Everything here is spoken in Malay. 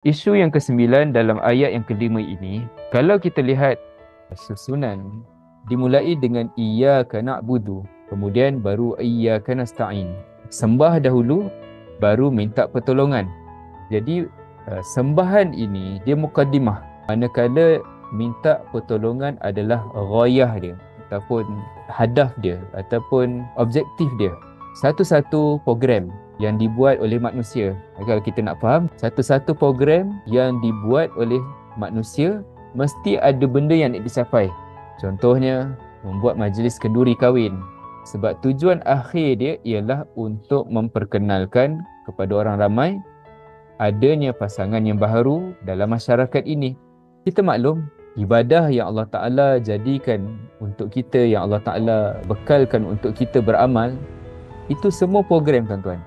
Isu yang kesembilan dalam ayat yang kelima ini, kalau kita lihat susunan, dimulai dengan iyyaka na'budu, kemudian baru iyyaka nasta'in. Sembah dahulu, baru minta pertolongan. Jadi sembahan ini dia mukaddimah, manakala minta pertolongan adalah ghayah dia ataupun hadaf dia ataupun objektif dia. Satu-satu program yang dibuat oleh manusia, kalau kita nak faham, satu-satu program yang dibuat oleh manusia mesti ada benda yang nak dicapai. Contohnya membuat majlis kenduri kahwin, sebab tujuan akhir dia ialah untuk memperkenalkan kepada orang ramai adanya pasangan yang baharu dalam masyarakat ini. Kita maklum, ibadah yang Allah Ta'ala jadikan untuk kita, yang Allah Ta'ala bekalkan untuk kita beramal, itu semua program, tuan-tuan.